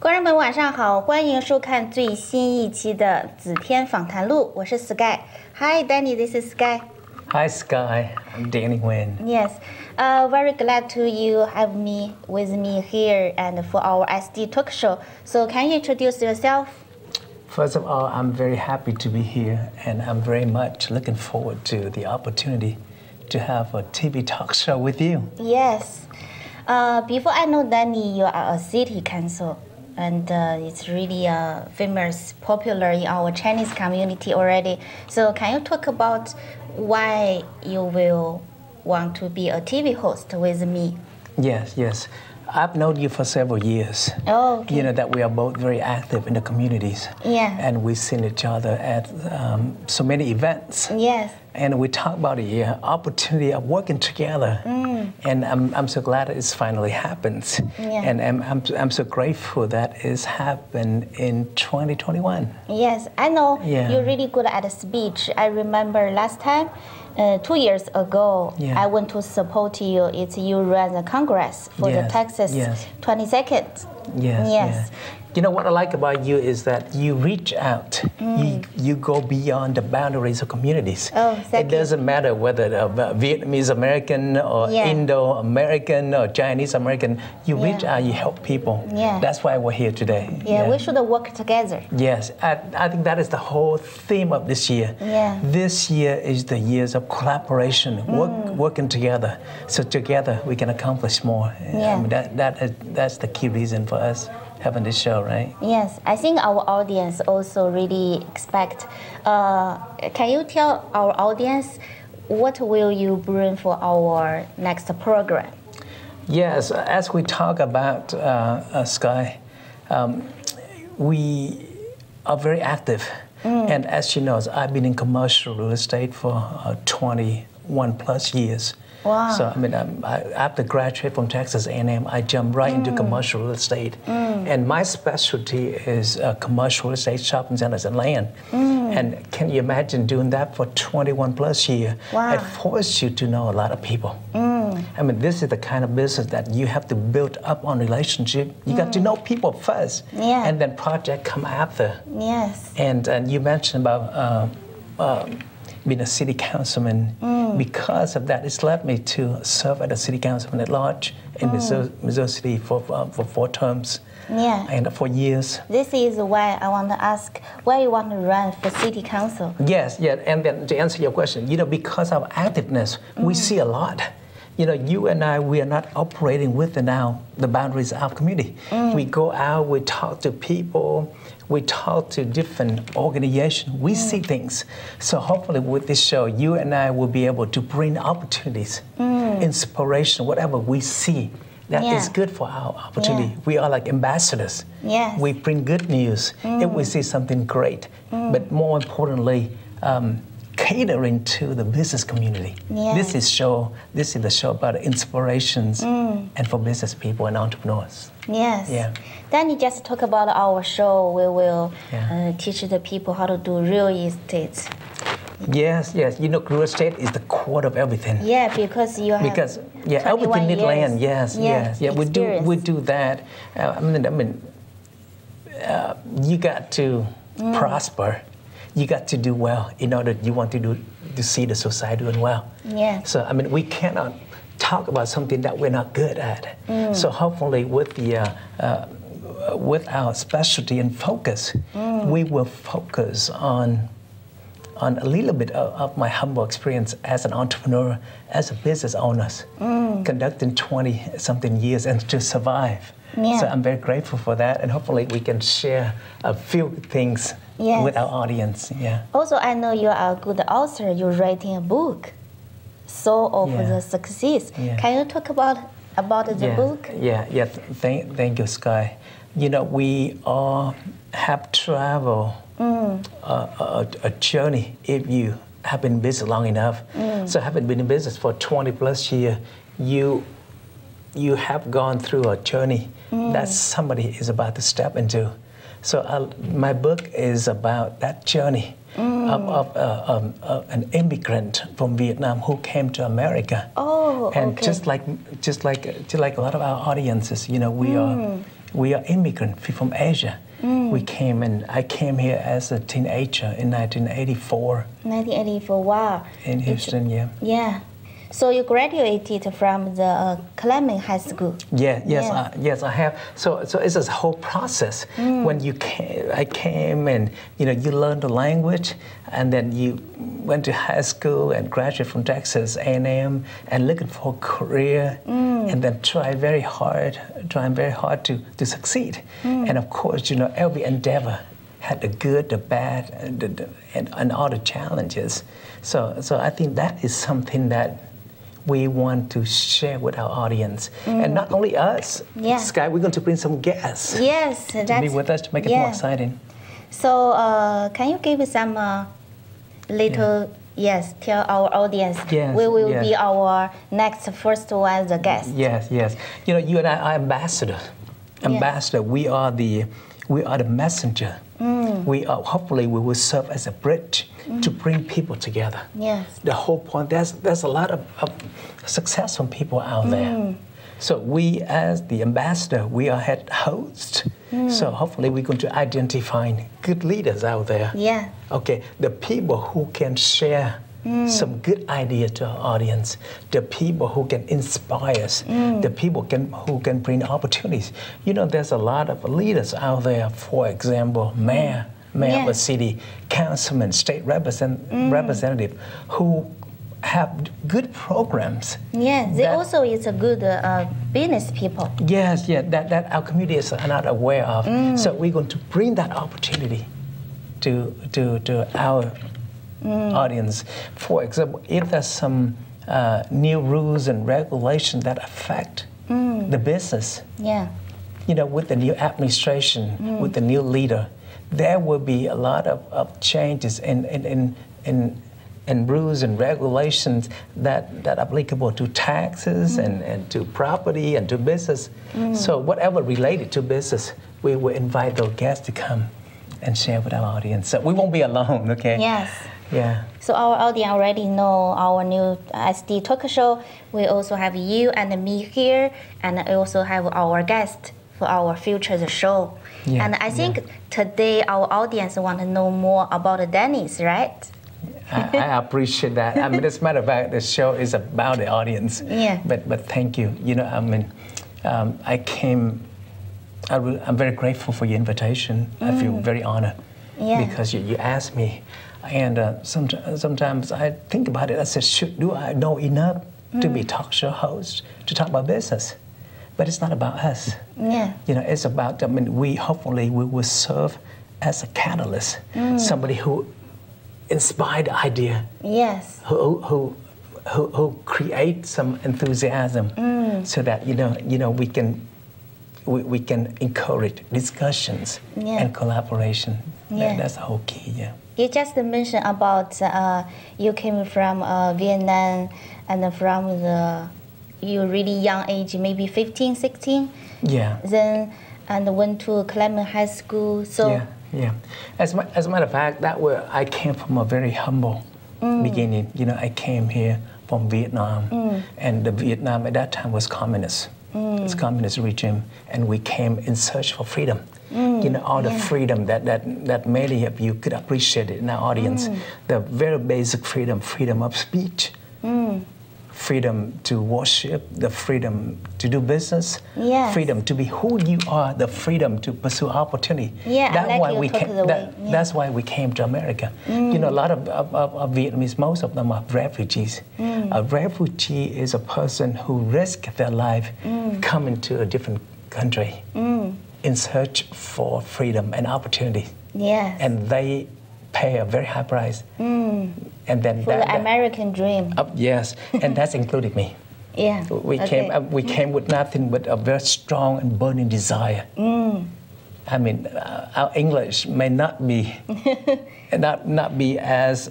观众朋友晚上好，欢迎收看最新一期的子天访谈录，我是 Sky。Hi Danny, this is Sky. Hi Sky, I'm Danny Nguyen. Yes, very glad to you have me with me here and for our SD talk show. So can you introduce yourself? First of all, I'm very happy to be here, and I'm very much looking forward to the opportunity to have a TV talk show with you. Yes. Before I know Danny, you are a city council. And it's really famous, popular in our Chinese community already. So can you talk about why you will want to be a TV host with me? Yes. I've known you for several years. Oh, okay. You know that we are both very active in the communities. Yeah. And we've seen each other at so many events. Yes. And we talk about the opportunity of working together. And I'm so glad it's finally happened. Yeah. And I'm so grateful that it's happened in 2021. Yes, I know Yeah. you're really good at speech. I remember last time, 2 years ago, Yeah. I went to support you. It's you ran the Congress for the Yes, Texas yes. 22nd. Yes. Yes. You know what I like about you is that you reach out. You go beyond the boundaries of communities. Oh, thank It you. doesn't matter whether Vietnamese American or Yeah. Indo-American or Chinese American. You reach Yeah. out, you help people. Yeah. That's why we're here today. Yeah, we should work together. Yes, I think that is the whole theme of this year. Yeah. This year is the years of collaboration, working together. So together we can accomplish more. Yeah. I mean, that's the key reason for us having this show, right? Yes, I think our audience also really expect. Can you tell our audience what will you bring for our next program? Yes, as we talk about Sky, we are very active. And as you know, I've been in commercial real estate for 21 plus years. Wow. So, I mean, after graduating from Texas A&M, I jumped right into commercial real estate. And my specialty is commercial real estate, shopping centers, and land. And can you imagine doing that for 21 plus years? Wow. It forced you to know a lot of people. I mean, this is the kind of business that you have to build up on relationship. You got to know people first, Yeah. and then project come after. Yes. And you mentioned about being a city councilman. Because of that, it's led me to serve as a city councilman at large in Missouri City for 4 terms. Yeah. And 4 years. This is why I want to ask why you want to run for city council. Yes, yeah, and then to answer your question, you know, because of activeness, we see a lot. You know, you and I, we are not operating within the boundaries of our community. We go out, we talk to people, we talk to different organizations, we see things. So hopefully with this show, you and I will be able to bring opportunities, inspiration, whatever we see. That is good for our opportunity. Yeah. We are like ambassadors. Yes. We bring good news if we see something great. But more importantly, catering to the business community. Yeah. This is the show about inspirations and for business people and entrepreneurs. Yes. Yeah. Then you just talk about our show. We will Yeah. teach the people how to do real estate. Yes. You know, real estate is the core of everything. Yeah, because you have Everything needs land. years. Yes. Yeah, we experience. do that. You got to prosper. You got to do well in order you want to see the society doing well. Yeah. So I mean, we cannot talk about something that we're not good at. So hopefully, with our specialty and focus, we will focus on a little bit of my humble experience as an entrepreneur, as a business owner, conducting 20-something years and to survive. Yeah. So I'm very grateful for that, and hopefully we can share a few things with our audience. Yeah. Also, I know you are a good author. You're writing a book, Soul of the Success. Yeah. Can you talk about the book? Yeah. Thank you, Sky. You know, we all have traveled a journey if you have been in business long enough. So having been in business for 20 plus years, you have gone through a journey that somebody is about to step into. So my book is about that journey of an immigrant from Vietnam who came to America. Oh, and okay. just like a lot of our audiences, you know, we are immigrants from Asia. We came, and I came here as a teenager in 1984. 1984, wow. In Houston, yeah. Yeah. So you graduated from the Clement High School. Yes, I have. So it's a whole process. When I came, and you learn the language, and then you went to high school and graduated from Texas A&M, and looking for a career, and then trying very hard to succeed. And of course, every endeavor had the good, the bad, and all the challenges. So I think that is something that we want to share with our audience. And not only us, Sky, we're going to bring some guests to be with us to make it more exciting. So can you give some little, tell our audience, we will be our next first one, the guest. Yes. You and I are ambassadors. We are the messenger. Hopefully we will serve as a bridge to bring people together. Yes. The whole point, there's a lot of successful people out there. So we, as the ambassador, we are head hosts. So hopefully we're going to identify good leaders out there. Yeah. Okay, the people who can share some good idea to our audience, the people who can inspire us, the people who can bring opportunities. There's a lot of leaders out there, for example, mayor of a city, councilman, state representative, who have good programs. Yeah, they also is a good business people. Yes, that our community is not aware of. So we're going to bring that opportunity to our audience. For example, if there's some new rules and regulations that affect the business, with the new administration, with the new leader, there will be a lot of changes in rules and regulations that are applicable to taxes and to property and to business. So whatever related to business, we will invite those guests to come and share with our audience. So we won't be alone, okay? Yes. Yeah. So our audience already know our new SD talk show. We also have you and me here, and I also have our guest for our future show. Yeah, and I think today our audience want to know more about Dennis, right? I appreciate that. I mean, as a matter of fact, the show is about the audience. Yeah. But thank you. I came. I'm very grateful for your invitation. I feel very honored because you asked me. And sometimes I think about it. I said, do I know enough to be talk show host to talk about business? But it's not about us. Yeah. It's about. We will serve as a catalyst, somebody who inspired the idea. Yes. Who create some enthusiasm, so that we can encourage discussions and collaboration. That's the whole key. Yeah. You just mentioned about you came from Vietnam and from you really young age, maybe 15, 16. Yeah. Then and went to Clement High School. So. Yeah. As a matter of fact, I came from a very humble beginning. I came here from Vietnam, and the Vietnam at that time was communist. It's communist regime, and we came in search for freedom. All the freedom that many of you could appreciate it in our audience. The very basic freedom of speech, freedom to worship, the freedom to do business, freedom to be who you are, the freedom to pursue opportunity. That's why we came to America. A lot of Vietnamese, most of them are refugees. A refugee is a person who risks their life coming to a different country in search for freedom and opportunity. Yes. And they pay a very high price. And then for the American dream. Yes, and that's included me. Yeah. We came with nothing but a very strong and burning desire. I mean, our English may not be not be as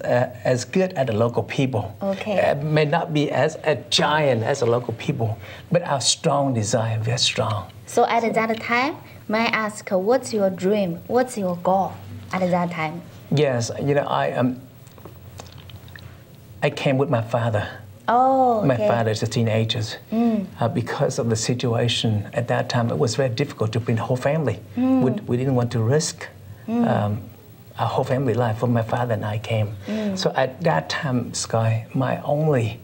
good as the local people. Okay. May not be as a giant as the local people, but our strong desire, very strong. So at that time, may I ask, what's your dream? What's your goal at that time? Yes, I came with my father Oh, okay. My father is a teenager. Because of the situation at that time, it was very difficult to bring the whole family. We didn't want to risk our whole family life. For my father and I came. So at that time, Sky, my only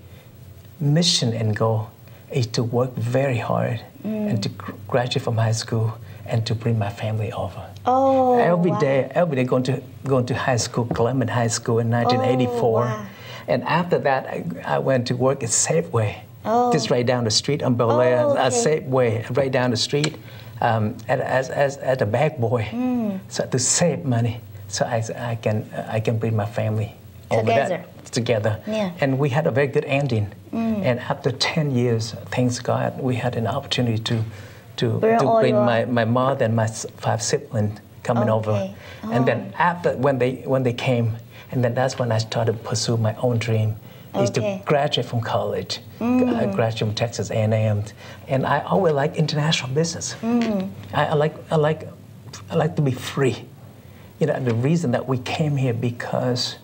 mission and goal is to work very hard and to graduate from high school and to bring my family over. Oh, every wow. day going to high school, Clement High School in 1984. Oh, wow. And after that, I went to work at Safeway, just right down the street on Bel Air. Safeway, right down the street, as a bag boy, so to save money, so I can bring my family together. Yeah. And we had a very good ending. And after 10 years, thanks God, we had an opportunity to bring my mother and my 5 siblings coming over. And then after when they came. And then that's when I started to pursue my own dream, is to graduate from college. I graduated from Texas A&M, and I always like international business. I like to be free. You know, the reason that we came here because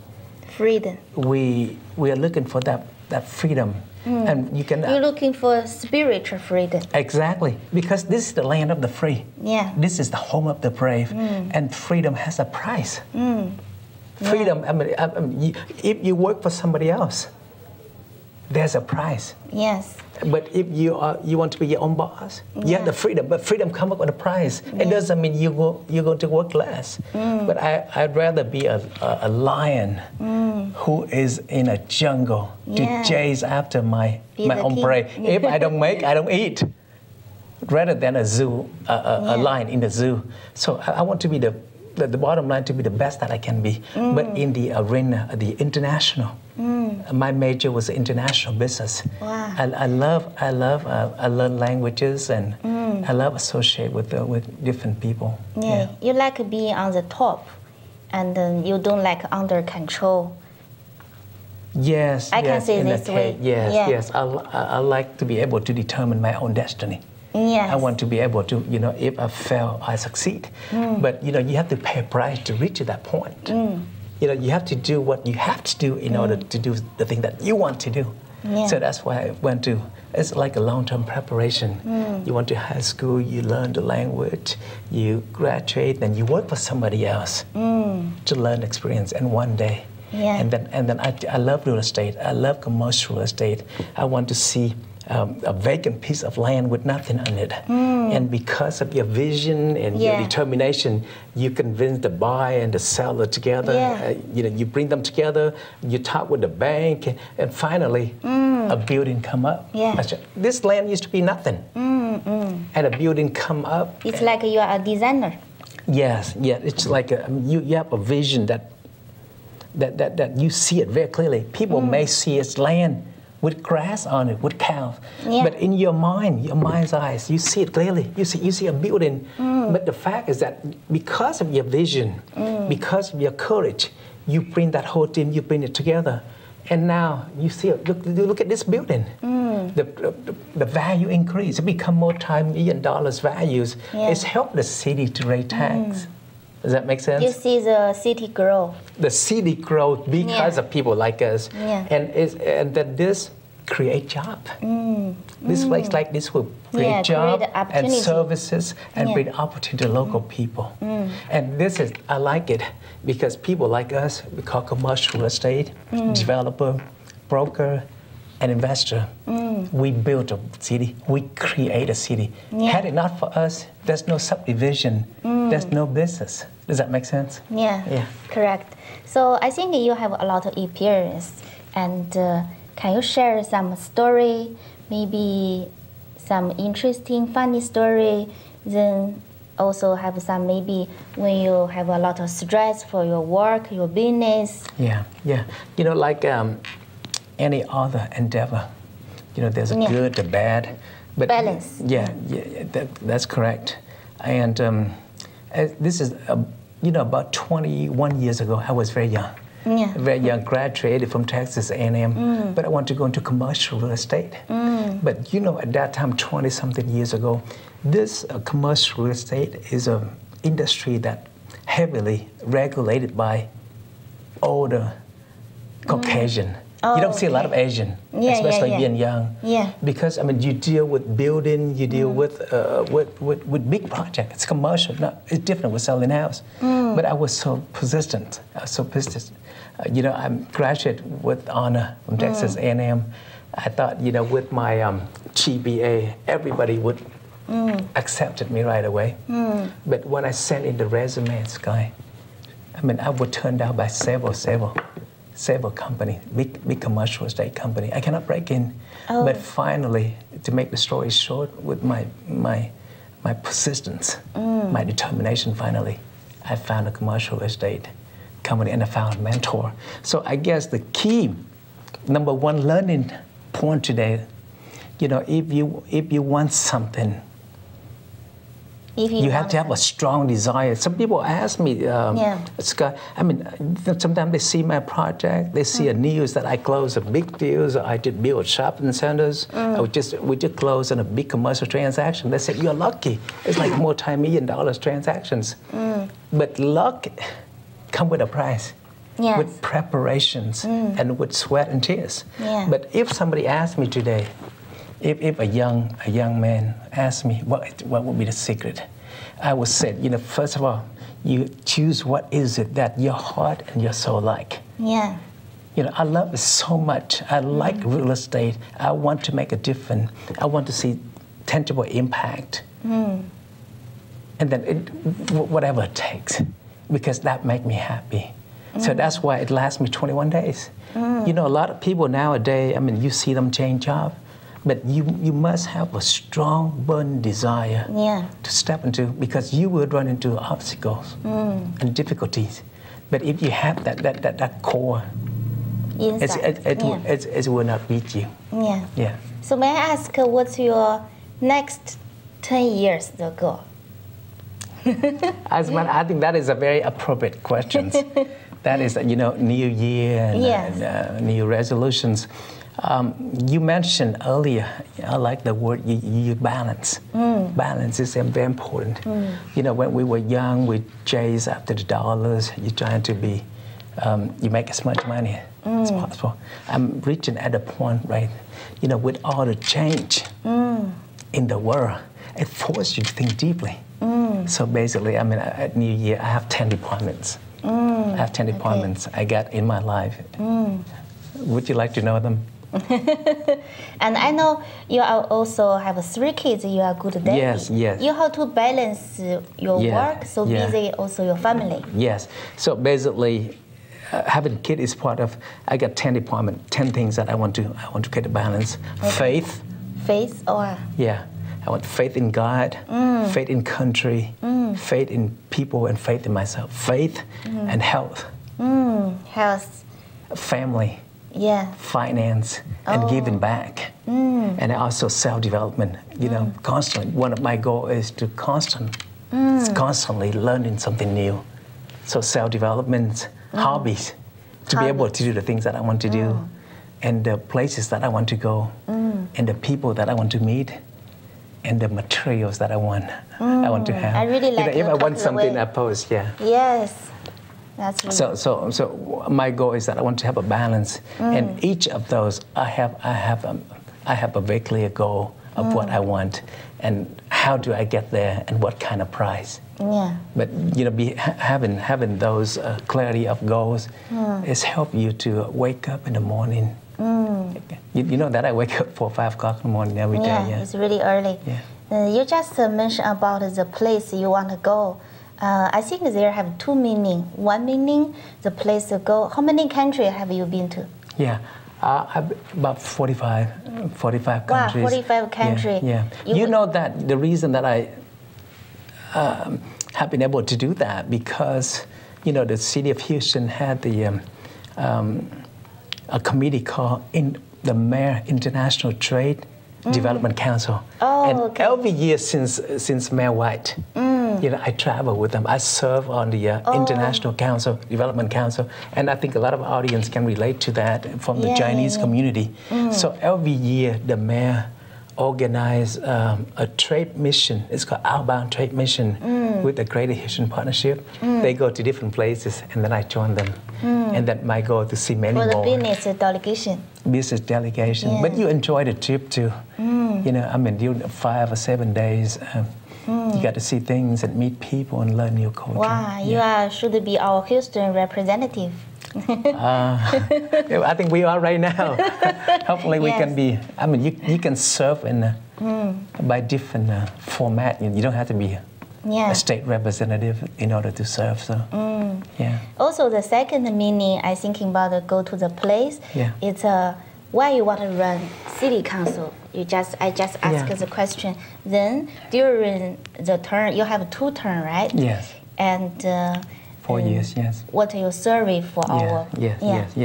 freedom. We are looking for that freedom, and You're looking for spiritual freedom. Exactly, because this is the land of the free. Yeah. This is the home of the brave, and freedom has a price. Freedom, I mean, if you work for somebody else, there's a price. Yes. But if you want to be your own boss, you have the freedom, but freedom comes up with a price. It doesn't mean you're going to work less. But I'd rather be a lion who is in a jungle to chase after my own prey. If I don't make, I don't eat. Rather than a zoo, a lion in the zoo. So I want to be the bottom line, to be the best that I can be, but in the arena, the international. My major was international business. Wow. I learn languages, and I love associate with different people. Yeah. You like being on the top, and you don't like under control. Yes, I can say this way. Yes. I like to be able to determine my own destiny. Yes. I want to be able to, if I fail, I succeed. But, you have to pay a price to reach to that point. You have to do what you have to do in order to do the thing that you want to do. Yeah. So that's why I went to, it's like a long-term preparation. You went to high school, you learn the language, you graduate, then you work for somebody else to learn experience. And one day, and then I love real estate. I love commercial real estate. I want to see a vacant piece of land with nothing on it. And because of your vision and your determination, you convince the buyer and the seller together. You bring them together, you talk with the bank, and finally a building come up. This land used to be nothing. And a building come up. It's like you are a designer. Yes, it's like you have a vision that you see it very clearly. People may see it's land with grass on it, with cows. But in your mind's eyes, you see it clearly. You see a building. But the fact is that because of your vision, because of your courage, you bring that whole team, you bring it together. And now you see it. Look at this building. The value increase. It become multi-million dollars values. It's helped the city to raise tax. Does that make sense? You see the city grow. The city grows because of people like us. And that this create job. This place like this will create job and services and bring opportunity to local people. And this is, I like it because people like us, we call commercial real estate, developer, broker, and investor. We build a city, we create a city. Had it not for us, there's no subdivision, there's no business. Does that make sense? Yeah, correct. So I think you have a lot of experience, and can you share some story, maybe some interesting, funny story, then also have some maybe when you have a lot of stress for your work, your business? Yeah. Like any other endeavor, there's a good, the bad. But balance. That's correct. And this is, about 21 years ago, I was very young. Very young, graduated from Texas A&M, but I wanted to go into commercial real estate. But at that time, 20-something years ago, this commercial real estate is an industry that heavily regulated by older Caucasian. Oh, you don't see a lot of Asian, especially being young. Yeah. Because I mean, you deal with building, you deal with big projects. It's commercial. No, it's different with selling house. But I was so persistent. I was so persistent. I'm graduate with honor from Texas A&M. I thought, with my GPA, everybody would accepted me right away. But when I sent in the resume, Sky, I mean, I was turned down by several companies, big commercial estate company. I cannot break in. Oh. But finally, to make the story short, with my persistence, my determination, finally, I found a commercial estate company and I found a mentor. So I guess the key, number one learning point today, if you want something, you have to have a strong desire. Some people ask me, Scott, I mean, sometimes they see my project, they see a news that I closed a big deals, or I did build shopping centers, we just closed on a big commercial transaction. They said, you're lucky. It's like multi-million-dollar transactions. But luck comes with a price. Yes. With preparations and with sweat and tears. Yeah. But if somebody asked me today, if a young man asked me what would be the secret, I would say, first of all, you choose what is it that your heart and your soul like. Yeah. I love it so much. I like real estate. I want to make a difference. I want to see tangible impact. And then whatever it takes, because that makes me happy. So that's why it lasts me 21 days. A lot of people nowadays, I mean, you see them change jobs, but you must have a strong, burning desire to step into, because you will run into obstacles and difficulties. But if you have that core, it will not beat you. Yeah. So may I ask, what's your next 10 years goal? I think that is a very appropriate question. That is, New Year and New Resolutions. You mentioned earlier, I like the word you balance. Balance is very important. When we were young, we chase after the dollars. You're trying to be, you make as much money as possible. I'm reaching at a point, right? With all the change in the world, it forces you to think deeply. So basically, I mean, at New Year, I have 10 departments. I have 10 departments I got in my life. Would you like to know them? And I know you also have 3 kids. You are good daddy. Yes. You have to balance your work, so busy also your family. Yes. So basically, having a kid is part of. I got 10 departments, 10 things that I want to get a balance. Okay. Faith, or yeah. I want faith in God, faith in country, faith in people, and faith in myself. Faith and health. Health. Family. Yeah. Finance and giving back. And also self-development. Constantly. One of my goals is to constantly learning something new. So self-development, hobbies, to be able to do the things that I want to do, and the places that I want to go, and the people that I want to meet, and the materials that I want to have. I really like if I want something, I post. Yeah. Yes, that's really so my goal is that I want to have a balance, and each of those I have a very clear goal of what I want, and how do I get there, and what kind of price. Yeah. But having those clarity of goals is help you to wake up in the morning. You know that I wake up 4 or 5 o'clock in the morning every day. Yeah, it's really early. Yeah. You just mentioned about the place you want to go. I think there have 2 meanings. One meaning, the place to go. How many countries have you been to? Yeah, about 45 countries. Wow, 45 countries. Yeah. You know that the reason that I have been able to do that, because the city of Houston had a committee called the Mayor International Trade Development Council. And every year since Mayor White, I travel with them. I serve on the International Council, Development Council, and I think a lot of audience can relate to that from the Chinese community. So every year the mayor organize a trade mission. It's called Outbound Trade Mission with the Greater Houston Partnership. They go to different places, and then I join them. And that my goal to see many more. For the business delegation. Business delegation. Yeah. But you enjoy the trip too. You know, I mean, during 5 or 7 days, you got to see things and meet people and learn new culture. Wow, you should be our Houston representative. I think we are right now. Hopefully we can be. I mean, you can serve in by different format. You don't have to be a state representative in order to serve. So yeah. Also, the second meaning I thinking about go to the place. Yeah. It's why you want to run city council. I just asked the question. Then during the term, you have 2 terms, right? Yes. And 4 years, yes. What your survey for our? Yes.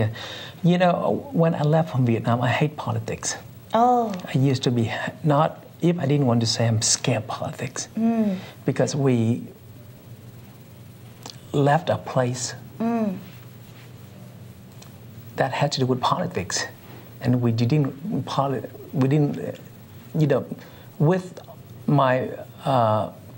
You know, when I left from Vietnam, I hate politics. Oh. I used to be not. If I didn't want to say I'm scared of politics, because we left a place that had to do with politics, and we didn't, you know, with my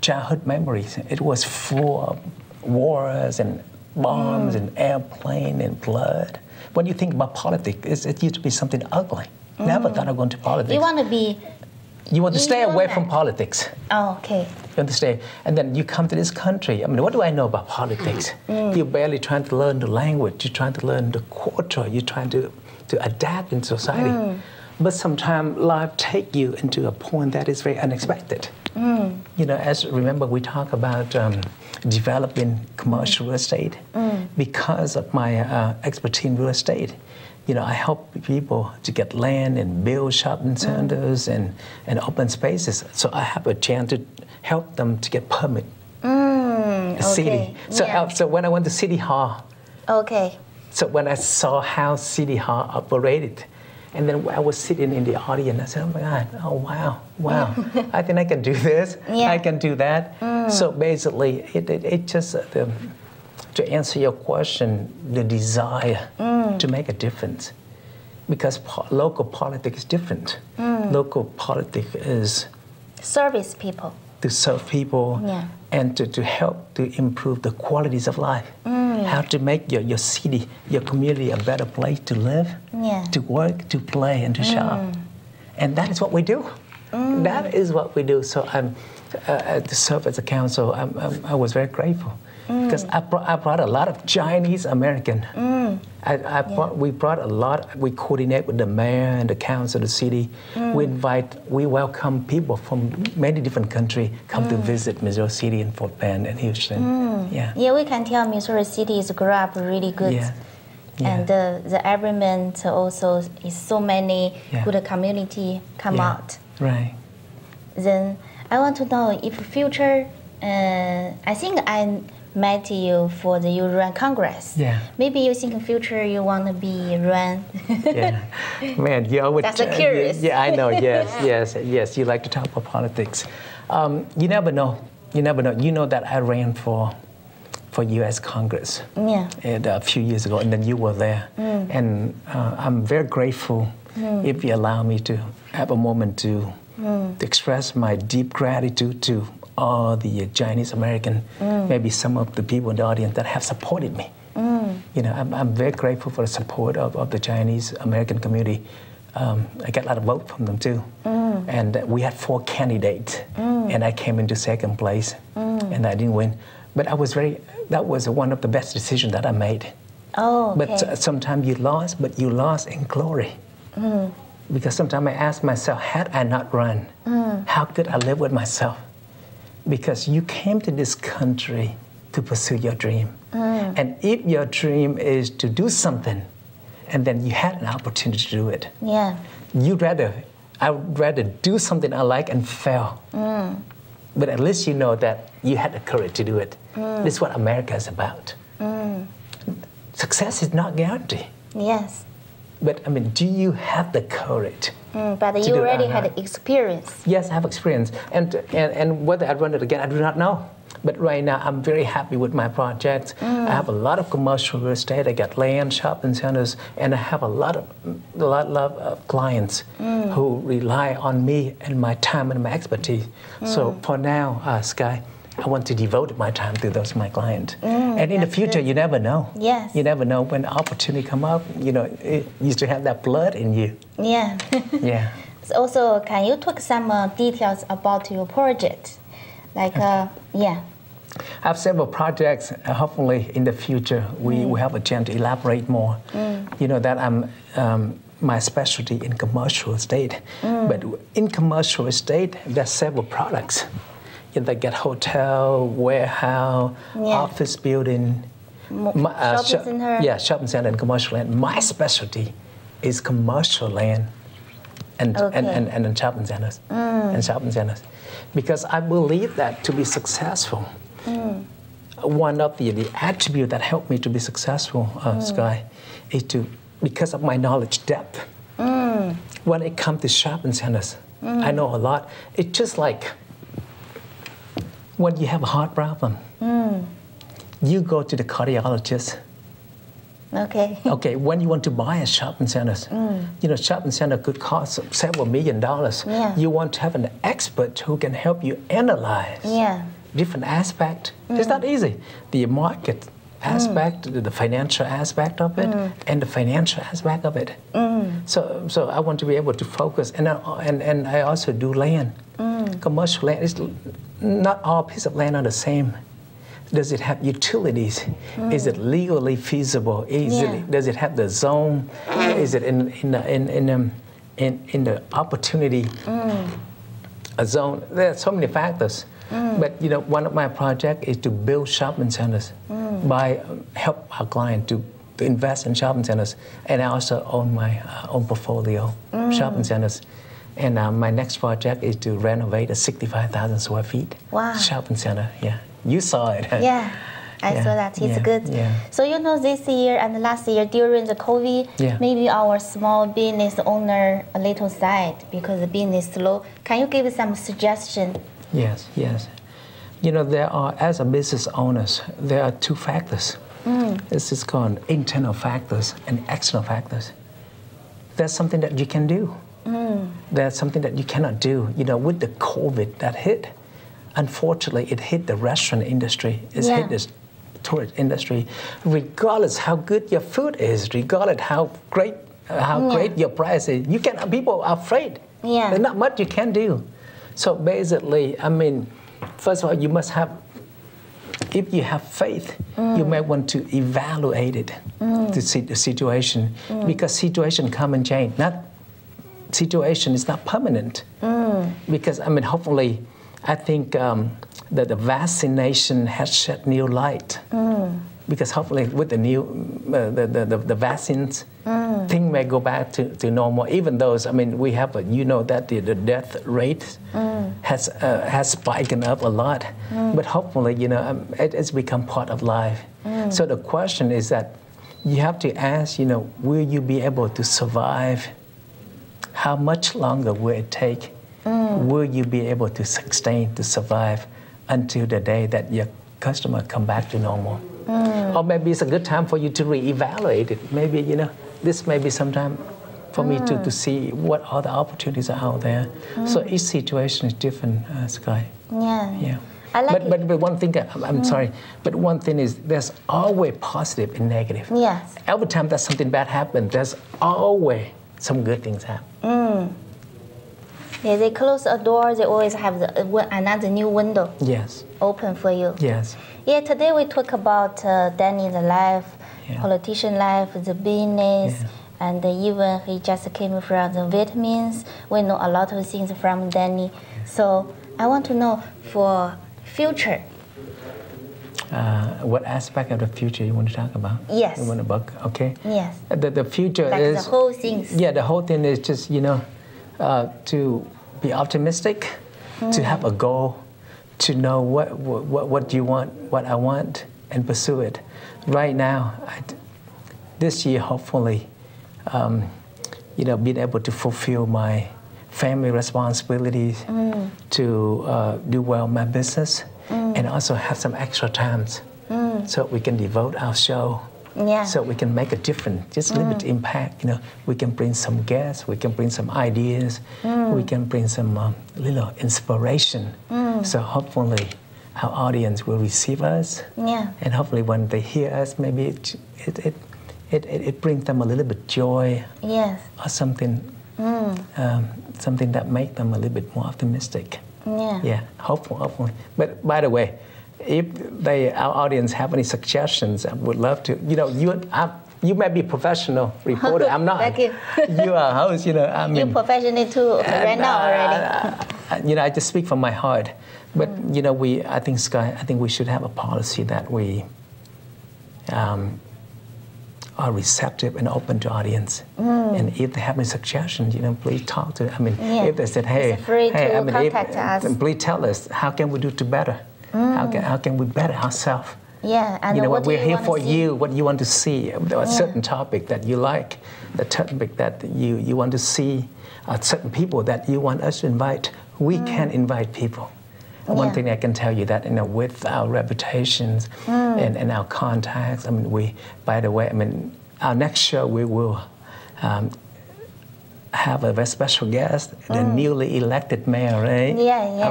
childhood memories, it was full of wars and bombs and airplane and blood. When you think about politics, it used to be something ugly. Never thought of going to politics. You want to be. You want to stay away from politics. Oh, okay. You want to stay, and then you come to this country. I mean, what do I know about politics? You're barely trying to learn the language. You're trying to learn the culture. You're trying to adapt in society. But sometimes life takes you into a point that is very unexpected. You know, as remember we talk about developing commercial real estate. Because of my expertise in real estate, you know, I help people to get land and build shopping centers and open spaces. So I have a chance to help them to get permit. City. So when I went to City Hall. Okay. So when I saw how City Hall operated, and then I was sitting in the audience, I said, oh my God, oh wow. I think I can do this, I can do that. So basically, it just, to answer your question, the desire to make a difference. Because local politics is different. Local politics is service people. To serve people and to help to improve the qualities of life. How to make your city, your community a better place to live, to work, to play, and to shop. And that is what we do. That is what we do. So to serve as a council, I was very grateful. Because I brought a lot of Chinese American. We brought a lot. We coordinate with the mayor and the council of the city. We welcome people from many different countries come to visit Missouri City and Fort Bend and Houston. Yeah, we can tell Missouri City is grew up really good. And the environment also is so many good community come out. Right. Then I want to know if future. I think I met you for the you run Congress. Maybe you think in future you want to be run. Man, you always. That's curious. I know. Yes. You like to talk about politics. You never know. You know that I ran for U.S. Congress. And a few years ago, and then you were there. And I'm very grateful if you allow me to have a moment to express my deep gratitude to all the Chinese American, maybe some of the people in the audience that have supported me. You know, I'm very grateful for the support of the Chinese American community. I got a lot of votes from them too. And we had 4 candidates, and I came into second place, and I didn't win. But that was one of the best decisions that I made. Oh, okay. But sometimes you lost, but you lost in glory. Because sometimes I ask myself, had I not run, how could I live with myself? Because you came to this country to pursue your dream. And if your dream is to do something, and then you had an opportunity to do it, I would rather do something I like and fail. But at least you know that you had the courage to do it. This is what America is about. Success is not guaranteed. Yes. But I mean, do you have the courage? But you already had experience. Yes, I have experience. And whether I run it again, I do not know. But right now, I'm very happy with my projects. I have a lot of commercial real estate. I got land, shopping centers, and I have a lot of clients who rely on me and my time and my expertise. So for now, Sky, I want to devote my time to those my clients. And in the future, you never know. Yes. You never know when opportunity come up. You know, you still have that blood in you. Yeah. Yeah. Also, can you talk some details about your project? Like, yeah. I have several projects. Hopefully, in the future, we have a chance to elaborate more. You know that I'm my specialty in commercial estate, but in commercial estate, there's several products. You know, they get hotel, warehouse, office building, shopping center. Yeah, shopping center and commercial land. My specialty is commercial land and shopping centers and shopping centers, because I believe that to be successful. One of the attributes that helped me to be successful, Sky, is because of my knowledge depth. When it comes to shopping centers, I know a lot. It's just like when you have a heart problem, you go to the cardiologist. Okay. Okay, when you want to buy a shopping center, you know, shopping center could cost several $1 million. Yeah. You want to have an expert who can help you analyze different aspects. It's not easy. The market aspect, the financial aspect of it, and the financial aspect of it. So I want to be able to focus, and I also do land. Commercial land, is not all pieces of land are the same. Does it have utilities? Is it legally feasible? Does it have the zone? Is it in the opportunity a zone? There are so many factors. But you know, one of my projects is to build shopping centers by help our client to invest in shopping centers, and I also own my own portfolio shopping centers. And my next project is to renovate a 65,000 square feet shopping center. Yeah, you saw it. Yeah, I saw that. It's good. Yeah. So you know, this year and last year during the COVID, maybe our small business owner a little sad because the business slow. Can you give some suggestion? Yes. You know, there are, as a business owners, there are two factors. This is called internal factors and external factors. There's something that you can do. There's something that you cannot do. You know, with the COVID that hit, unfortunately, it hit the restaurant industry. It's hit the tourist industry. Regardless how good your food is, regardless how great your price is, people are afraid. There's not much you can do. So basically, I mean, first of all, you must have, if you have faith, you may want to evaluate it, to see the situation, because situation come and change. Situation is not permanent. Because, I mean, hopefully, I think that the vaccination has shed new light. Because hopefully with the new, the vaccines, things may go back to normal. Even those, I mean, we have, you know, that the death rate has spiked up a lot. But hopefully, you know, it's become part of life. So the question is that you have to ask, you know, will you be able to survive? How much longer will it take? Will you be able to sustain, to survive until the day that your customer come back to normal? Or maybe it's a good time for you to reevaluate it. Maybe, you know, this may be some time for me to see what other opportunities are out there. So each situation is different, Sky. Yeah. I like but one thing, I'm sorry, but one thing is there's always positive and negative. Yes. Every time that something bad happens, there's always some good things happen. Yeah, they close a door, they always have another new window open for you. Yes. Yeah, today we talk about Danny's life, politician life, the business, and even he just came from the vitamins. We know a lot of things from Danny. So I want to know for future. What aspect of the future you want to talk about? Yes. You want to book? Okay. Yes. The future like is the whole thing. Yeah, the whole thing is just, you know, to be optimistic, to have a goal, to know what you want, what I want, and pursue it. Right now, this year, hopefully, you know, being able to fulfill my family responsibilities, to do well in my business, and and also have some extra times so we can devote our show. Yeah. So we can make a difference, just a little bit impact. We can bring some guests, we can bring some ideas, we can bring some little inspiration. So hopefully our audience will receive us. Yeah. And hopefully when they hear us, maybe it brings them a little bit joy. Yes. Or something, something that makes them a little bit more optimistic. Yeah. Yeah, hopefully. But by the way, if our audience have any suggestions, I would love to. You may be a professional reporter. I'm not. Thank you. You are a host. You're professional too right now already. I just speak from my heart. But I think Sky, I think we should have a policy that we are receptive and open to audience. And if they have any suggestions, please talk to. If they said, hey, contact us. Please tell us how can we do to better. How can we better ourselves? Yeah, and what we're here for see? you. What you want to see? A certain topic that you like, the topic that you want to see, certain people that you want us to invite. We can invite people. One thing I can tell you that with our reputations and our contacts. By the way, our next show we will have a very special guest, the newly elected mayor, right?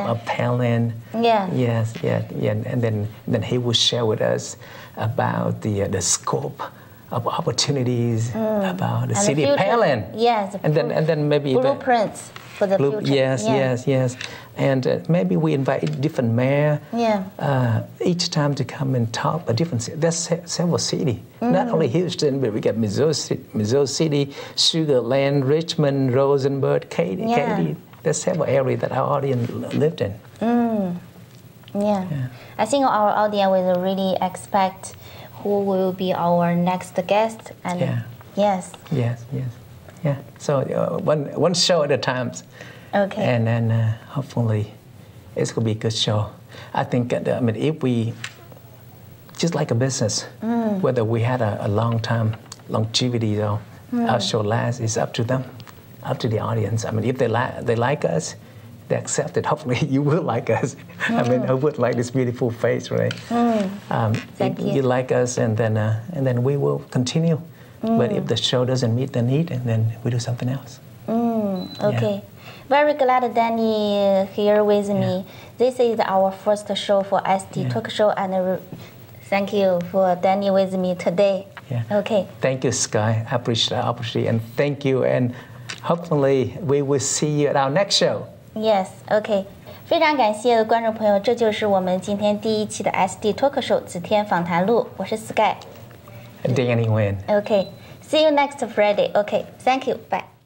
Of Thailand. Yes. And then he will share with us about the scope of opportunities about the city of Thailand. Yes. And then maybe blueprints for the future. Yes. And maybe we invite different mayor each time to come and talk a different city. There's several cities, not only Houston, but we got Missouri City, Sugar Land, Richmond, Rosenberg, Katy. There's several areas that our audience lived in. Yeah. I think our audience will really expect who will be our next guest. And yes. Yeah. So one show at a time. Okay. And then hopefully it's going to be a good show. I think, if we, just like a business, whether we had a long time longevity or our show lasts, is up to them, up to the audience. If they like us, they accept it. Hopefully you will like us. I would like this beautiful face, right? Thank you. You like us, and then we will continue. But if the show doesn't meet the need, then we do something else. Okay. Yeah. Very glad Danny here with me. This is our first show for SD Talk Show, and thank you for Danny with me today. Yeah. Okay. Thank you, Sky. I appreciate the opportunity, and thank you. And hopefully we will see you at our next show. Yes. Okay. 非常感谢观众朋友，这就是我们今天第1期的 SD Talk Show 子天访谈录。我是 Sky。Danny Nguyen. Okay. See you next Friday. Okay. Thank you. Bye.